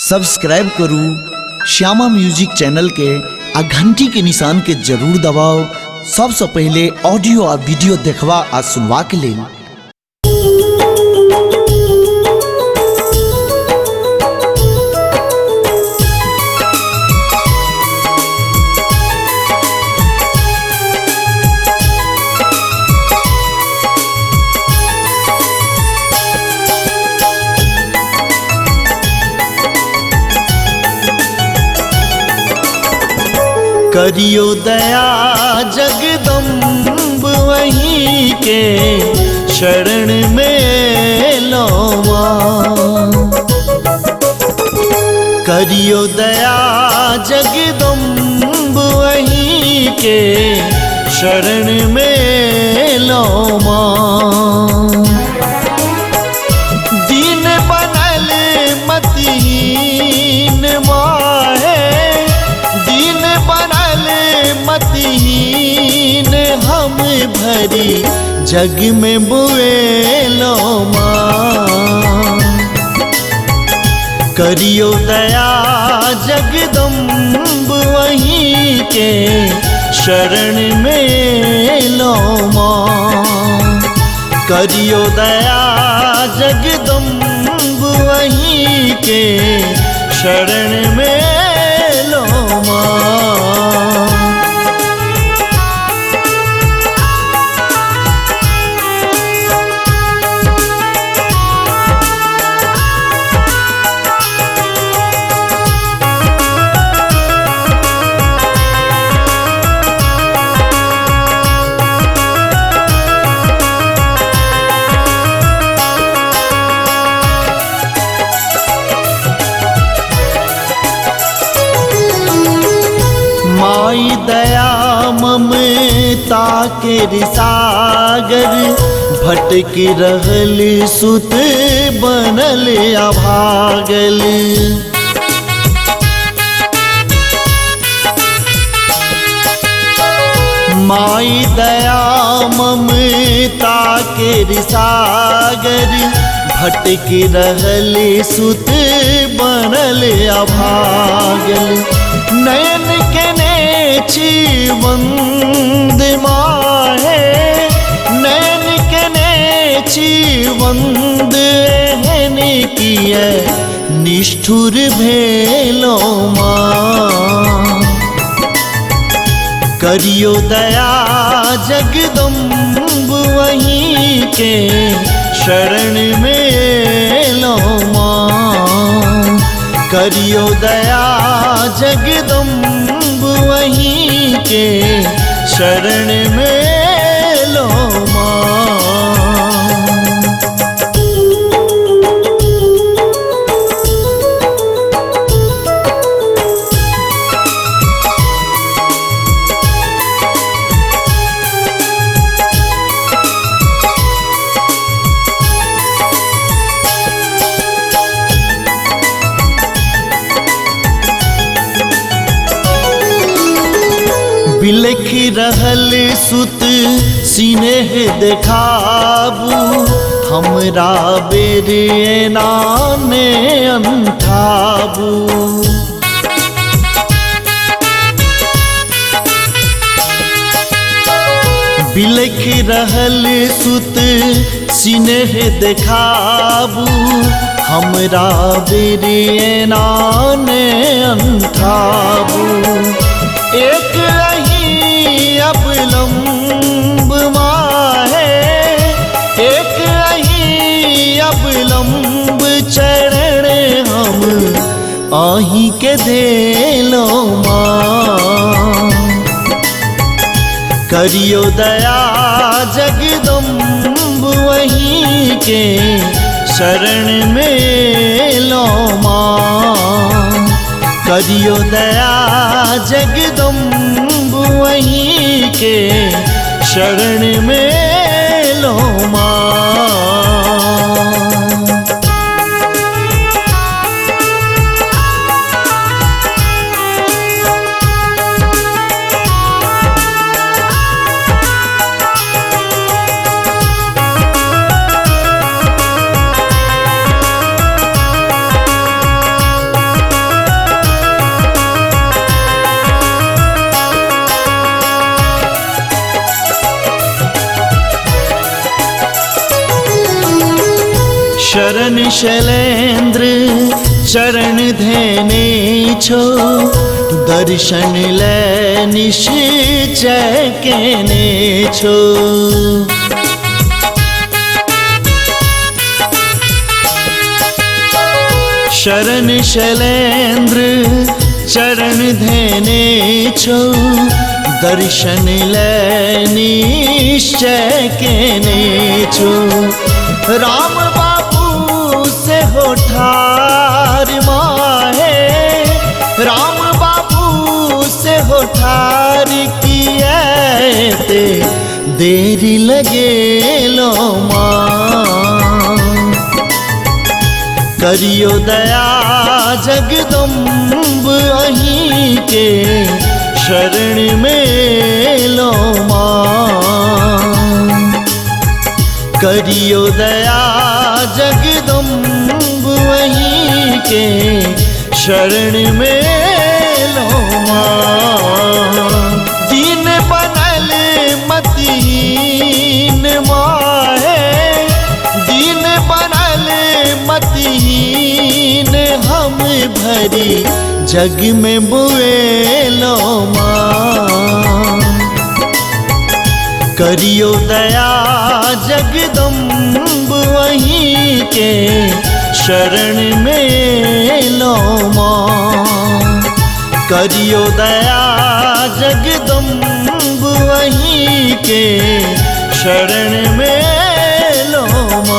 Subscribe करू Shyama music channel के आ घंटी के निशान के जरूर दबाओ सबसे पहले ऑडियो आ वीडियो देखवा आ सुनवा के लिए। करियो दया जगदम्ब वहीं के शरण में लोवा। करियो दया जगदम्ब वहीं के शरण में लोवा। दीन बनल मतीन माहे, दीन बनल मतीन हम भरी जग में बुएलो माँ। करियो दया जगदम्ब वहीं के शरण में लो माँ। करियो दया जगदम्ब वहीं के शरण में लो माँ। माई दया ममता के सागर भटक रहल सुत बनल अभागल। माई दया ममता के सागर भटक रहल सुत बनल अभागल। नयन के नेछि वंद माहे, नयन के नेछि वंद एहन किए निष्ठुर भेलो माँ। करियो दया जगदम्ब वहीं के शरण में लो माँ। करियो दया जगदम्ब वहीं के शरण में लो माँ। बिलख रहल सुत सिनेह देखाबू, हमरा बेर नाने अंठाबू। बिलख रहल सुत सिनेह देखाबू, हमरा बेर नाने अंठाबू। एक अहीं अवलंब माहे, एक अहीं अवलंब चरण हम आही के देलो माँ। करियो दया जगदम्ब वहीं के शरण में लो माँ। करियो दया जगदम्ब वहीं के शरण में लो माँ। शरण शैलेंद्र चरण धैने छो, दर्शन ले निश्चय केने छो। शरण शैलेंद्र चरण धैने छो, दर्शन ले निश्चय केने छो। राम बाबू से हो ठार माहे, राम बाबू से हो ठार किए ते देरी लगे लो माँ। करियो दया जगदम्ब अहीं के शरण में लो माँ। करियो दया जगदम्ब वहीं के शरण में लो माँ। दीन बनल मतिहीन माहे, दीन बनल मतिहीन हम भरी जग में बुए लो माँ। करियो दया जगदम्ब वहीं के शरण में लो माँ। करियो दया जगदम्ब वहीं के शरण में लो माँ।